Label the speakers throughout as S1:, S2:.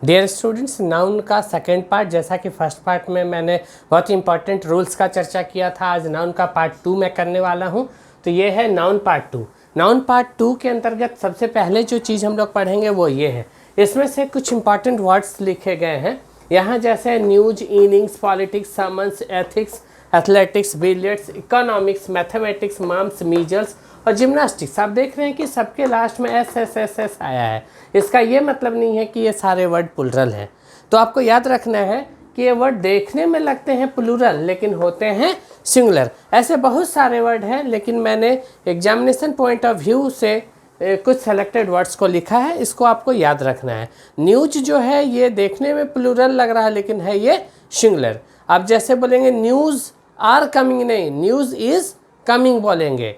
S1: Dear students, noun का second part, जैसा कि फर्स्ट पार्ट में मैंने बहुत इंपॉर्टेंट रूल्स का चर्चा किया था, आज नाउन का पार्ट 2 मैं करने वाला हूं। तो ये है नाउन पार्ट 2। नाउन पार्ट 2 के अंतर्गत सबसे पहले जो चीज़ हम लोग पढ़ेंगे वो ये है, इसमें से कुछ इंपॉर्टेंट वर्ड्स लिखे गए हैं यहाँ, जैसे news, innings, politics, summons, ethics, athletics, billiards, economics, mathematics, mumps, measles और जिम्नास्टिक्स। आप देख रहे हैं कि सबके लास्ट में एस एस एस एस आया है। इसका ये मतलब नहीं है कि ये सारे वर्ड प्लूरल हैं। तो आपको याद रखना है कि ये वर्ड देखने में लगते हैं प्लूरल लेकिन होते हैं सिंगुलर। ऐसे बहुत सारे वर्ड हैं, लेकिन मैंने एग्जामिनेशन पॉइंट ऑफ व्यू से कुछ सेलेक्टेड वर्ड्स को लिखा है, इसको आपको याद रखना है। न्यूज जो है ये देखने में प्लूरल लग रहा है लेकिन है ये सिंगुलर। आप जैसे बोलेंगे न्यूज़ आर कमिंग, नहीं, न्यूज़ इज़ कमिंग बोलेंगे।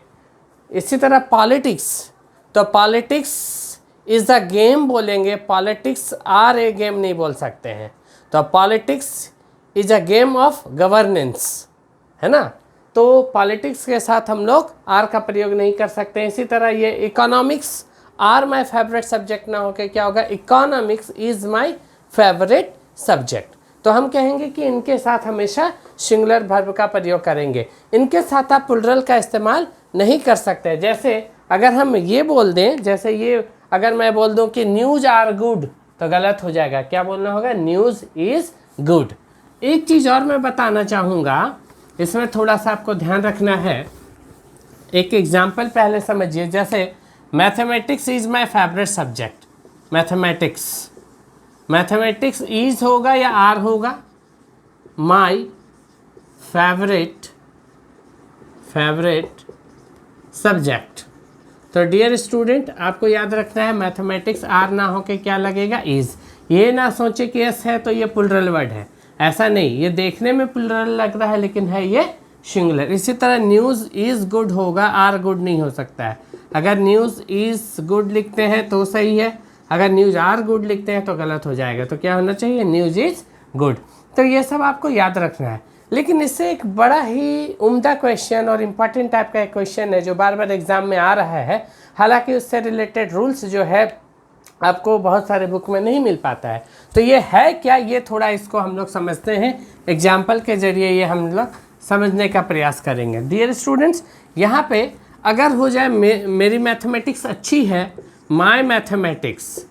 S1: इसी तरह पॉलिटिक्स, तो पॉलिटिक्स इज़ अ गेम बोलेंगे, पॉलिटिक्स आर ए गेम नहीं बोल सकते हैं। तो politics is a game of governance, है ना। तो पॉलिटिक्स के साथ हम लोग आर का प्रयोग नहीं कर सकते। इसी तरह ये economics, are my favourite subject ना होके क्या होगा, economics is my favourite subject. तो हम कहेंगे कि इनके साथ हमेशा सिंगुलर वर्ब का प्रयोग करेंगे, इनके साथ आप प्लूरल का इस्तेमाल नहीं कर सकते। जैसे अगर हम ये बोल दें, जैसे ये अगर मैं बोल दूं कि न्यूज़ आर गुड, तो गलत हो जाएगा। क्या बोलना होगा, न्यूज़ इज़ गुड। एक चीज़ और मैं बताना चाहूँगा, इसमें थोड़ा सा आपको ध्यान रखना है। एक एग्जाम्पल पहले समझिए, जैसे mathematics is my favourite subject. Mathematics is होगा या आर होगा, माई फेवरेट सब्जेक्ट। तो डियर स्टूडेंट, आपको याद रखना है मैथमेटिक्स आर ना हो के क्या लगेगा, इज़। ये ना सोचे कि एस है तो ये प्लूरल वर्ड है, ऐसा नहीं। ये देखने में प्लूरल लग रहा है लेकिन है ये सिंगुलर। इसी तरह न्यूज़ इज़ गुड होगा, आर गुड नहीं हो सकता है। अगर न्यूज़ इज़ गुड लिखते हैं तो सही है, अगर न्यूज़ आर गुड लिखते हैं तो गलत हो जाएगा। तो क्या होना चाहिए, न्यूज़ इज़ गुड। तो ये सब आपको याद रखना है। लेकिन इससे एक बड़ा ही उम्दा क्वेश्चन और इम्पॉर्टेंट टाइप का एक क्वेश्चन है जो बार बार एग्जाम में आ रहा है, हालांकि उससे रिलेटेड रूल्स जो है आपको बहुत सारे बुक में नहीं मिल पाता है। तो ये है क्या, ये थोड़ा इसको हम लोग समझते हैं, एग्जाम्पल के जरिए ये हम लोग समझने का प्रयास करेंगे। डियर स्टूडेंट्स, यहाँ पे अगर हो जाए मेरी मैथमेटिक्स अच्छी है, माय मैथमेटिक्स,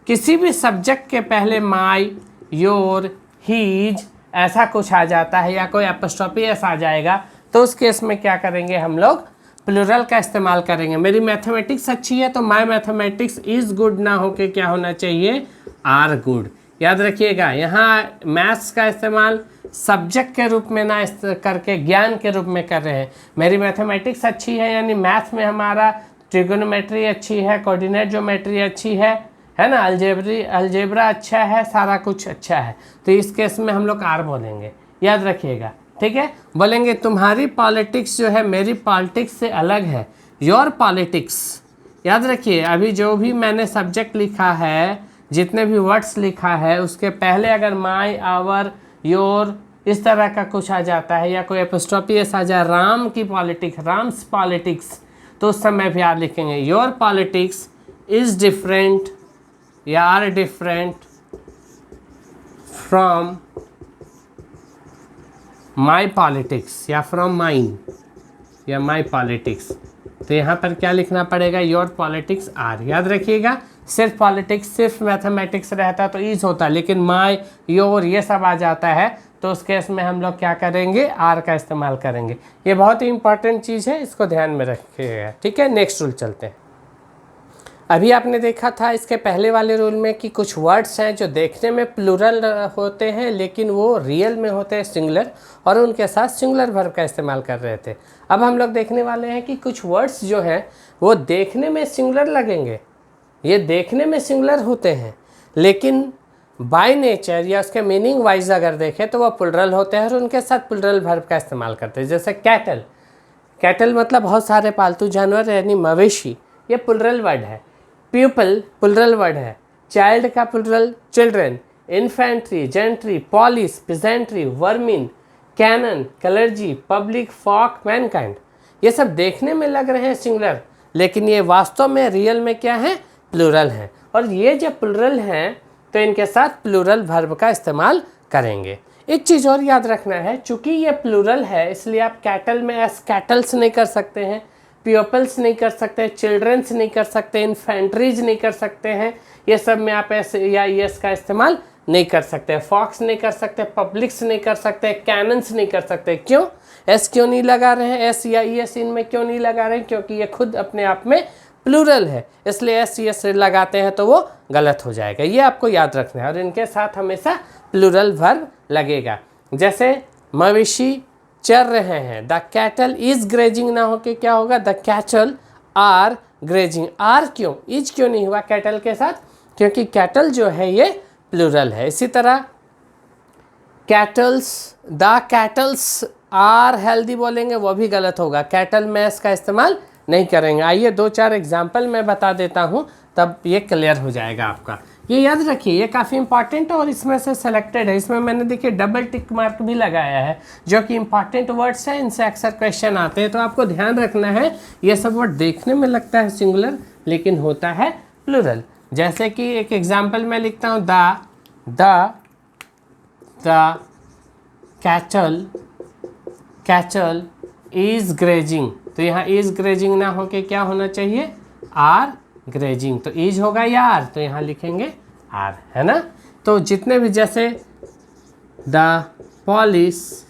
S1: किसी भी सब्जेक्ट के पहले माय, योर, हीज ऐसा कुछ आ जाता है या कोई एपोस्ट्रोफी एस आ जाएगा, तो उस केस में क्या करेंगे, हम लोग प्लूरल का इस्तेमाल करेंगे। मेरी मैथमेटिक्स अच्छी है तो माय मैथमेटिक्स इज़ गुड ना होके क्या होना चाहिए, आर गुड। याद रखिएगा, यहाँ मैथ्स का इस्तेमाल सब्जेक्ट के रूप में ना करके ज्ञान के रूप में कर रहे हैं। मेरी मैथमेटिक्स अच्छी है यानी मैथ में हमारा ट्रिगोनोमेट्री अच्छी है, कोऑर्डिनेट ज्योमेट्री अच्छी है ना, अलजेब्रा अच्छा है, सारा कुछ अच्छा है। तो इस केस में हम लोग आर बोलेंगे, याद रखिएगा, ठीक है। बोलेंगे तुम्हारी पॉलिटिक्स जो है मेरी पॉलिटिक्स से अलग है, योर पॉलिटिक्स। याद रखिए, अभी जो भी मैंने सब्जेक्ट लिखा है, जितने भी वर्ड्स लिखा है, उसके पहले अगर माय, आवर, योर इस तरह का कुछ आ जाता है या कोई एपोस्ट्रोफी एस आ जाए, राम की पॉलिटिक्स, राम्स पॉलिटिक्स, तो उस समय भी आर लिखेंगे। योर पॉलिटिक्स इज़ डिफरेंट या are different from my politics या फ्रॉम माइन या माई पॉलिटिक्स। तो यहाँ पर क्या लिखना पड़ेगा, योर पॉलिटिक्स आर। याद रखिएगा, सिर्फ पॉलिटिक्स, सिर्फ मैथमेटिक्स रहता तो ईज होता, लेकिन माई, योर ये सब आ जाता है तो उस केस में हम लोग क्या करेंगे, आर का इस्तेमाल करेंगे। ये बहुत ही इंपॉर्टेंट चीज़ है, इसको ध्यान में रखिएगा, ठीक है। नेक्स्ट रूल चलते हैं। अभी आपने देखा था इसके पहले वाले रूल में कि कुछ वर्ड्स हैं जो देखने में प्लूरल होते हैं लेकिन वो रियल में होते हैं सिंगुलर, और उनके साथ सिंगुलर वर्ब का इस्तेमाल कर रहे थे। अब हम लोग देखने वाले हैं कि कुछ वर्ड्स जो हैं वो देखने में सिंगुलर लगेंगे, ये देखने में सिंगुलर होते हैं लेकिन बाय नेचर या उसके मीनिंग वाइज अगर देखें तो वो प्लूरल होते हैं और उनके साथ प्लूरल वर्ब का इस्तेमाल करते हैं। जैसे कैटल, कैटल मतलब बहुत सारे पालतू जानवर यानी मवेशी, ये प्लूरल वर्ड है। पीपल प्लूरल वर्ड है। चाइल्ड का plural children. Infantry, gentry, police, peasantry, vermin, cannon, clergy, public, folk, mankind, ये सब देखने में लग रहे हैं सिंगुलर लेकिन ये वास्तव में रियल में क्या है, प्लूरल हैं। और ये जो प्लूरल हैं तो इनके साथ प्लूरल वर्ब का इस्तेमाल करेंगे। एक चीज़ और याद रखना है, चूंकि ये प्लूरल है इसलिए आप कैटल में एस कैटल्स नहीं कर सकते हैं, पीपल्स नहीं कर सकते, चिल्ड्रंस नहीं कर सकते, इन्फेंट्रीज नहीं कर सकते हैं, ये सब में आप एस या एस का इस्तेमाल नहीं कर सकते, फॉक्स नहीं कर सकते, पब्लिक्स नहीं कर सकते, कैनन्स नहीं कर सकते। क्यों? एस क्यों नहीं लगा रहे हैं, एस या एस इनमें क्यों नहीं लगा रहे हैं? क्योंकि ये खुद अपने आप में प्लूरल है, इसलिए एस एस लगाते हैं तो वो गलत हो जाएगा। ये आपको याद रखना है और इनके साथ हमेशा प्लूरल वर्ब लगेगा। जैसे मवेशी चर रहे हैं, द कैटल इज ग्रेजिंग ना होके क्या होगा, the cattle are grazing. Are क्यों, इज क्यों नहीं हुआ कैटल के साथ? क्योंकि कैटल जो है ये प्लूरल है। इसी तरह cattles, the cattles are healthy बोलेंगे वो भी गलत होगा, कैटल में इसका इस्तेमाल नहीं करेंगे। आइए 2-4 एग्जाम्पल मैं बता देता हूँ तब ये क्लियर हो जाएगा आपका। ये याद रखिए, ये काफ़ी इंपॉर्टेंट है और इसमें से सेलेक्टेड है। इसमें मैंने देखिए डबल टिक मार्क भी लगाया है जो कि इंपॉर्टेंट वर्ड्स हैं, इनसे अक्सर क्वेश्चन आते हैं, तो आपको ध्यान रखना है। ये सब वर्ड देखने में लगता है सिंगुलर लेकिन होता है प्लूरल। जैसे कि एक एग्जाम्पल मैं लिखता हूँ, द कैटल इज ग्रेजिंग, तो यहाँ इज ग्रेजिंग ना होके क्या होना चाहिए, आर ग्रेजिंग। तो इज होगा या आर, तो यहाँ लिखेंगे आर, है ना। तो जितने भी, जैसे द पुलिस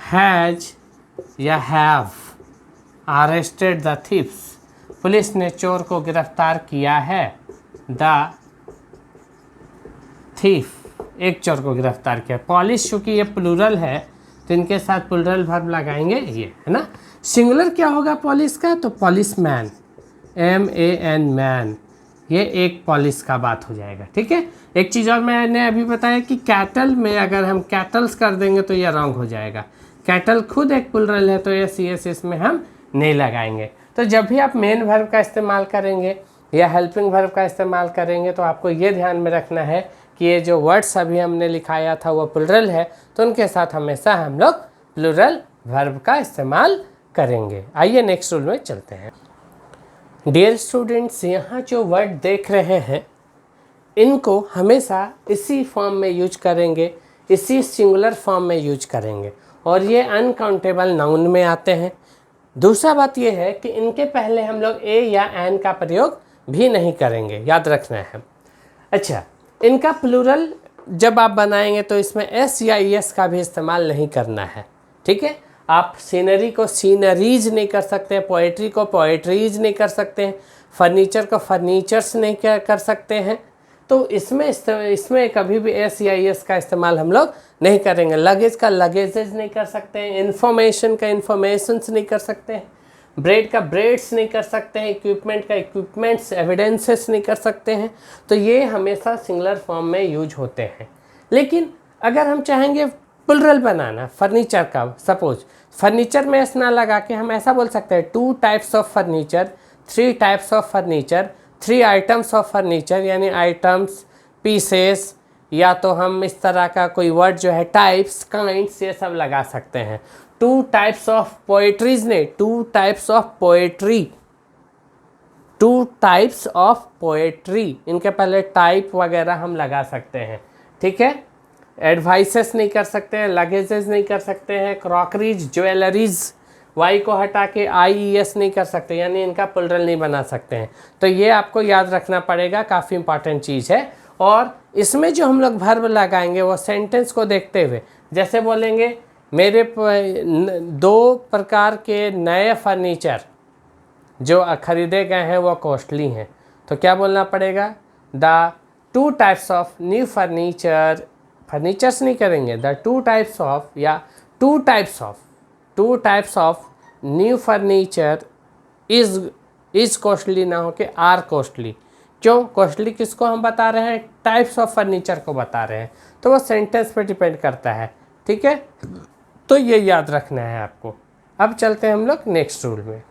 S1: हैज या have arrested the thieves, police ने चोर को गिरफ्तार किया है। द थीफ, एक चोर को गिरफ्तार किया। पुलिस चूँकि ये प्लूरल है तो इनके साथ प्लूरल वर्ब लगाएंगे ये, है ना। सिंगुलर क्या होगा पुलिस का, तो पुलिस मैन, MAN मैन, ये एक पुलिस का बात हो जाएगा, ठीक है। एक चीज़ और मैंने अभी बताया कि कैटल में अगर हम कैटल्स कर देंगे तो ये रॉन्ग हो जाएगा। कैटल खुद एक प्लूरल है तो एस इसमें हम नहीं लगाएंगे। तो जब भी आप मेन वर्ब का इस्तेमाल करेंगे या हेल्पिंग वर्ब का इस्तेमाल करेंगे तो आपको ये ध्यान में रखना है कि ये जो वर्ड्स अभी हमने लिखाया था वो प्लूरल है, तो उनके साथ हमेशा हम लोग प्लूरल वर्ब का इस्तेमाल करेंगे। आइए नेक्स्ट रूल में चलते हैं। डियर स्टूडेंट्स, यहाँ जो वर्ड देख रहे हैं इनको हमेशा इसी फॉर्म में यूज करेंगे, इसी सिंगुलर फॉर्म में यूज करेंगे और ये अनकाउंटेबल नाउन में आते हैं। दूसरा बात ये है कि इनके पहले हम लोग ए या एन का प्रयोग भी नहीं करेंगे, याद रखना है। अच्छा, इनका प्लूरल जब आप बनाएंगे तो इसमें एस या एस का भी इस्तेमाल नहीं करना है, ठीक है। आप सीनरी को सीनरीज नहीं कर सकते हैं, पोएट्री को पोएट्रीज नहीं कर सकते हैं, फर्नीचर को फर्नीचर्स नहीं कर सकते हैं। तो इसमें कभी भी एस या एस का इस्तेमाल हम लोग नहीं करेंगे। लगेज का लगेजेज नहीं कर सकते हैं, इन्फॉर्मेशन का इन्फॉर्मेशंस नहीं कर सकते हैं, ब्रेड का ब्रेड्स नहीं कर सकते हैं, इक्विपमेंट का इक्विपमेंट्स, एविडेंसेस नहीं कर सकते हैं। तो ये हमेशा सिंगुलर फॉर्म में यूज होते हैं। लेकिन अगर हम चाहेंगे प्लूरल बनाना फर्नीचर का, सपोज फर्नीचर में एस ना लगा के हम ऐसा बोल सकते हैं 2 types of furniture, 3 types of furniture, 3 items of furniture, यानी आइटम्स, पीसेस, या तो हम इस तरह का कोई वर्ड जो है टाइप्स, काइंड्स, ये सब लगा सकते हैं। 2 टाइप्स ऑफ पोएट्रीज ने 2 types of poetry, 2 types of poetry, इनके पहले टाइप वगैरह हम लगा सकते हैं, ठीक है। एडवाइसेस नहीं कर सकते हैं, लगेजेस नहीं कर सकते हैं, क्रॉकरीज, ज्वेलरीज, वाई को हटा के IES नहीं कर सकते, यानी इनका प्लूरल नहीं बना सकते हैं। तो ये आपको याद रखना पड़ेगा, काफ़ी इंपॉर्टेंट चीज़ है। और इसमें जो हम लोग वर्ब लगाएंगे वो सेंटेंस को देखते हुए, जैसे बोलेंगे मेरे 2 प्रकार के नए फर्नीचर जो खरीदे गए हैं वो कॉस्टली हैं, तो क्या बोलना पड़ेगा, the 2 types of new furniture, furnitures नहीं करेंगे, द 2 टाइप्स ऑफ, या 2 types of new furniture is costly ना हो के आर कॉस्टली। क्यों कॉस्टली, किसको हम बता रहे हैं, टाइप्स ऑफ फर्नीचर को बता रहे हैं, तो वो सेंटेंस पे डिपेंड करता है, ठीक है। तो ये याद रखना है आपको। अब चलते हैं हम लोग नेक्स्ट रूल में।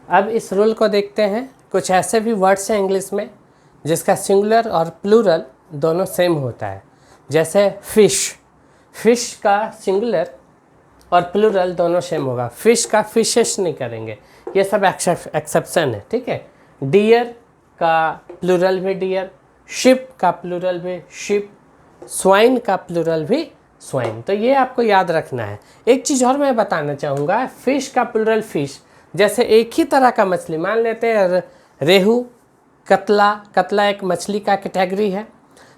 S1: अब इस रूल को देखते हैं। कुछ ऐसे भी वर्ड्स हैं इंग्लिश में जिसका सिंगुलर और प्लूरल दोनों सेम होता है। जैसे फिश का सिंगुलर और प्लूरल दोनों सेम होगा। फिश का फिशेस नहीं करेंगे, ये सब एक्सेप्शन है, ठीक है। डियर का प्लूरल भी डियर, शिप का प्लूरल भी शिप, स्वाइन का प्लूरल भी स्वाइन। तो ये आपको याद रखना है। एक चीज़ और मैं बताना चाहूँगा, फिश का प्लूरल फिश। जैसे एक ही तरह का मछली, मान लेते हैं रेहू, कतला। कतला एक मछली का कैटेगरी है,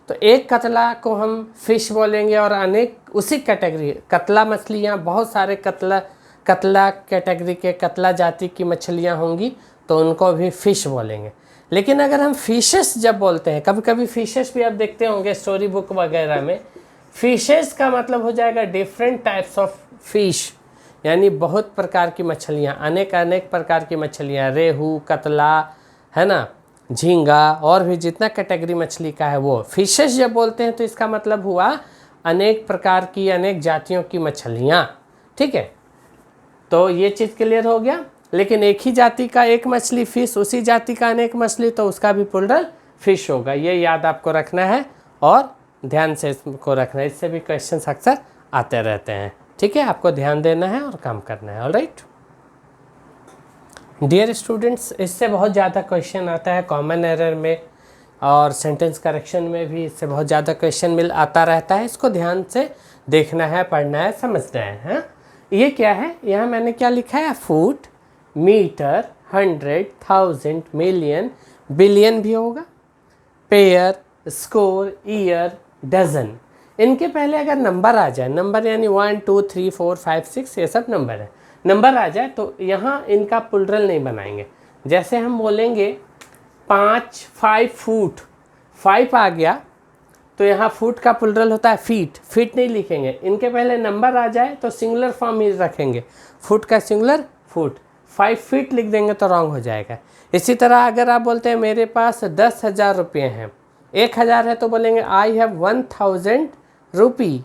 S1: तो एक कतला को हम फिश बोलेंगे और अनेक उसी कैटेगरी कतला मछलियाँ, बहुत सारे कतला कैटेगरी के कतला जाति की मछलियाँ होंगी तो उनको भी फ़िश बोलेंगे। लेकिन अगर हम फिशेस जब बोलते हैं, कभी कभी फिशेस भी आप देखते होंगे स्टोरी बुक वगैरह में, फिशेस का मतलब हो जाएगा डिफरेंट टाइप्स ऑफ फिश, यानी बहुत प्रकार की मछलियाँ, अनेक प्रकार की मछलियाँ, रेहू, कतला, है ना, झींगा, और भी जितना कैटेगरी मछली का है वो फिशेस जब बोलते हैं तो इसका मतलब हुआ अनेक प्रकार की, अनेक जातियों की मछलियाँ। ठीक है, तो ये चीज़ क्लियर हो गया। लेकिन एक ही जाति का एक मछली फिश, उसी जाति का अनेक मछली, तो उसका भी प्लूरल फिश होगा। ये याद आपको रखना है और ध्यान से इसको रखना है, इससे भी क्वेश्चंस अक्सर आते रहते हैं। ठीक है, आपको ध्यान देना है और काम करना है। ऑलराइट डियर स्टूडेंट्स, इससे बहुत ज़्यादा क्वेश्चन आता है कॉमन एरर में और सेंटेंस करेक्शन में भी, इससे बहुत ज़्यादा क्वेश्चन आता रहता है। इसको ध्यान से देखना है, पढ़ना है, समझना है। हाँ, ये क्या है, यहाँ मैंने क्या लिखा है, फुट, मीटर, 100, 1000, मिलियन, बिलियन भी होगा, पेयर, स्कोर, ईयर, डजन। इनके पहले अगर नंबर आ जाए, नंबर यानी 1 2 3 4 5 6, ये सब नंबर है, नंबर आ जाए तो यहाँ इनका प्लूरल नहीं बनाएंगे। जैसे हम बोलेंगे 5 फुट, 5 आ गया तो यहाँ फुट का प्लूरल होता है फीट, फीट नहीं लिखेंगे। इनके पहले नंबर आ जाए तो सिंगुलर फॉर्म ही रखेंगे, फुट का सिंगुलर फुट, 5 फीट लिख देंगे तो रॉन्ग हो जाएगा। इसी तरह अगर आप बोलते हैं मेरे पास 10,000 रुपये हैं, 1,000 है तो बोलेंगे I have 1000 rupee,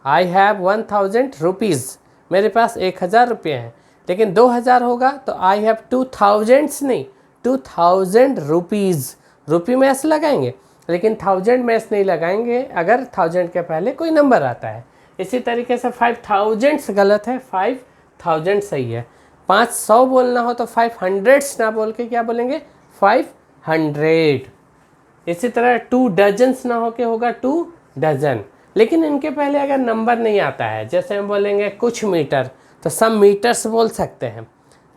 S1: I have 1000 rupees, मेरे पास 1,000 रुपये हैं। लेकिन 2,000 होगा तो आई हैव 2000 नहीं, 2000 रुपीज़, रुपी में एस लगाएंगे, लेकिन 1000 में एस नहीं लगाएंगे अगर 1000 के पहले कोई नंबर आता है। इसी तरीके से 5000 गलत है, 5000 सही है। 500 बोलना हो तो 500 ना बोल के क्या बोलेंगे, 500। इसी तरह 2 डजन्स ना हो के होगा 2 डजन। लेकिन इनके पहले अगर नंबर नहीं आता है, जैसे हम बोलेंगे कुछ मीटर तो सम मीटर्स बोल सकते हैं,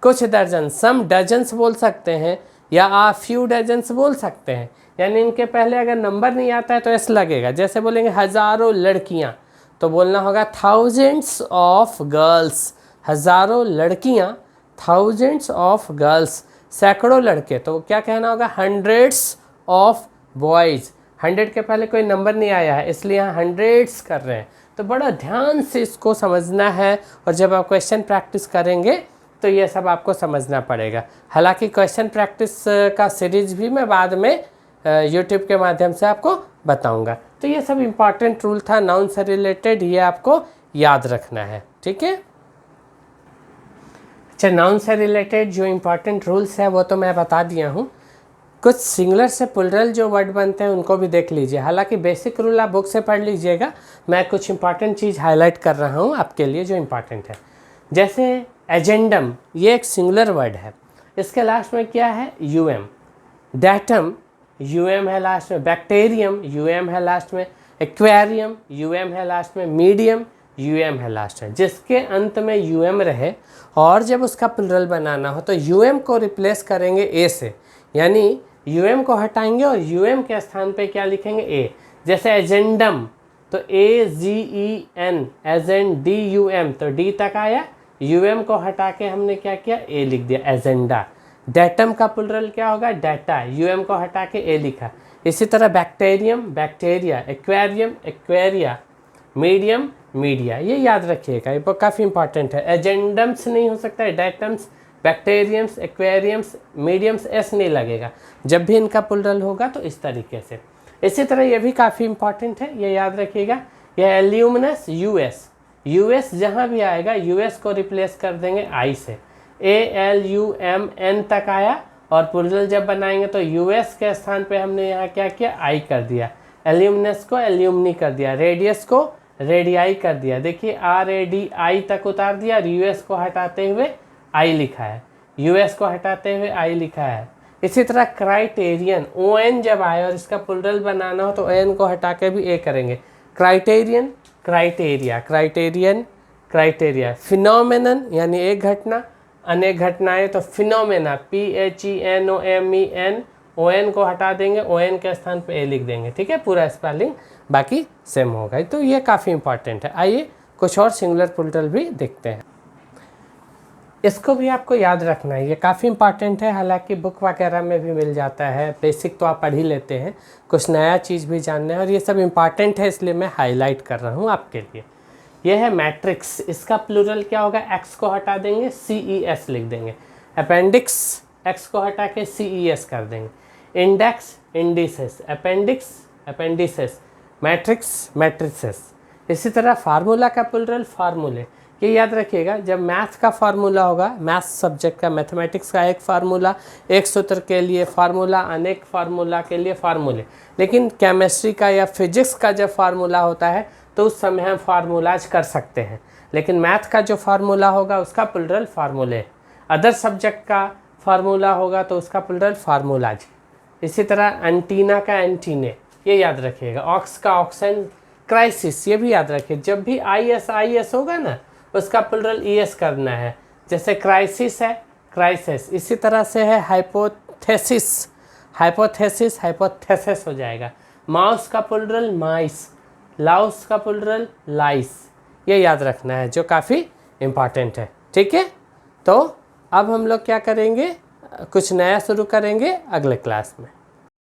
S1: कुछ दर्जन सम डजन्स बोल सकते हैं, या आ फ्यू डजन्स बोल सकते हैं। यानी इनके पहले अगर नंबर नहीं आता है तो एस लगेगा। जैसे बोलेंगे हज़ारों लड़कियाँ तो बोलना होगा थाउजेंड्स ऑफ गर्ल्स, हज़ारों लड़कियाँ, थाउजेंड्स ऑफ गर्ल्स। सैकड़ों लड़के तो क्या कहना होगा, हंड्रेड्स ऑफ बॉयज़। 100 के पहले कोई नंबर नहीं आया है इसलिए यहाँ हंड्रेड्स कर रहे हैं। तो बड़ा ध्यान से इसको समझना है और जब आप क्वेश्चन प्रैक्टिस करेंगे तो ये सब आपको समझना पड़ेगा। हालांकि क्वेश्चन प्रैक्टिस का सीरीज़ भी मैं बाद में यूट्यूब के माध्यम से आपको बताऊंगा। तो ये सब इम्पॉर्टेंट रूल था नाउन से रिलेटेड, ये आपको याद रखना है। ठीक है, अच्छा, नाउन से रिलेटेड जो इम्पॉर्टेंट रूल्स है वो तो मैं बता दिया हूँ। कुछ सिंगुलर से प्लूरल जो वर्ड बनते हैं उनको भी देख लीजिए। हालांकि बेसिक रूल आप बुक से पढ़ लीजिएगा, मैं कुछ इंपॉर्टेंट चीज़ हाईलाइट कर रहा हूँ आपके लिए जो इम्पॉर्टेंट है। जैसे एजेंडम, ये एक सिंगुलर वर्ड है, इसके लास्ट में क्या है, यूएम। डैटम, यूएम है लास्ट में। बैक्टीरियम, यूएम है लास्ट में। एक्वेरियम, यूएम है लास्ट में। मीडियम, यूएम है लास्ट में। जिसके अंत में यूएम रहे और जब उसका प्लूरल बनाना हो तो यूएम को रिप्लेस करेंगे ए से, यानी यूएम को हटाएंगे और यूएम के स्थान पे क्या लिखेंगे, ए। जैसे एजेंडम तो AGEN, एजेंड, DUM तो डी तक आया, यूएम को हटा के हमने क्या किया, ए लिख दिया, एजेंडा। डेटम का प्लूरल क्या होगा, डाटा, यूएम को हटा के ए लिखा। इसी तरह bacterium, bacteria. Aquarium, aquaria. Medium, media. ये याद रखिएगा, ये काफ़ी इंपॉर्टेंट है। एजेंडम्स नहीं हो सकता है, डेटम्स, बैक्टीरियम्स, एक्वेरियम्स, मीडियम्स, एस नहीं लगेगा। जब भी इनका प्लूरल होगा तो इस तरीके से। इसी तरह ये भी काफ़ी इंपॉर्टेंट है, ये याद रखिएगा। यह एल्यूमिनस, यूएस। यूएस जहाँ भी आएगा यूएस को रिप्लेस कर देंगे आई से। ALUMN तक आया और प्लूरल जब बनाएंगे तो यूएस के स्थान पे हमने यहाँ क्या किया, आई कर दिया। एल्यूमिनस को एल्यूमनी कर दिया। रेडियस को रेडियाई कर दिया। देखिए RADI तक उतार दिया और यूएस को हटाते हुए आई लिखा है, यूएस को हटाते हुए आई लिखा है। इसी तरह क्राइटेरियन, ओ एन जब आए और इसका प्लूरल बनाना हो तो एन को हटा के भी ए करेंगे। Criterion, criteria, criterion, criteria. Phenomenon यानी एक घटना, अनेक घटनाएं तो फिनोमेना, PHENOMEN, ओ एन को हटा देंगे, ओ एन के स्थान पे ए लिख देंगे। ठीक है, पूरा स्पेलिंग बाकी सेम होगा। तो ये काफ़ी इंपॉर्टेंट है। आइए कुछ और सिंगुलर प्लूरल भी देखते हैं। इसको भी आपको याद रखना है, ये काफ़ी इंपॉर्टेंट है। हालांकि बुक वगैरह में भी मिल जाता है, बेसिक तो आप पढ़ ही लेते हैं, कुछ नया चीज़ भी जानना है और ये सब इंपॉर्टेंट है, इसलिए मैं हाईलाइट कर रहा हूँ आपके लिए। ये है मैट्रिक्स, इसका प्लूरल क्या होगा? एक्स को हटा देंगे, CES लिख देंगे। अपेंडिक्स, एक्स को हटा के CES कर देंगे। Index, indices. Appendix, appendices. Matrix, matrices. इसी तरह फार्मूला का प्लूरल फार्मूले। ये याद रखिएगा, जब मैथ का फार्मूला होगा, मैथ्स सब्जेक्ट का, मैथमेटिक्स का एक फार्मूला, एक सूत्र के लिए फार्मूला, अनेक फार्मूला के लिए फार्मूले। लेकिन केमिस्ट्री का या फिजिक्स का जब फार्मूला होता है तो उस समय हम फार्मूलाज कर सकते हैं, लेकिन मैथ का जो फार्मूला होगा उसका प्लूरल फार्मूले। अदर सब्जेक्ट का फार्मूला होगा तो उसका प्लूरल फार्मूलाज। इसी तरह एंटीना का एंटीने, ये याद रखिएगा। ऑक्स का ऑक्सन। क्राइसिस, ये भी याद रखिए, जब भी IS होगा ना उसका प्लूरल ES करना है। जैसे क्राइसिस है, क्राइसिस। इसी तरह से है हाइपोथेसिस, हाइपोथेसिस, हाइपोथेसिस हो जाएगा। माउस का प्लूरल माइस, लाउस का प्लूरल लाइस। ये याद रखना है, जो काफ़ी इम्पॉर्टेंट है। ठीक है, तो अब हम लोग क्या करेंगे, कुछ नया शुरू करेंगे अगले क्लास में।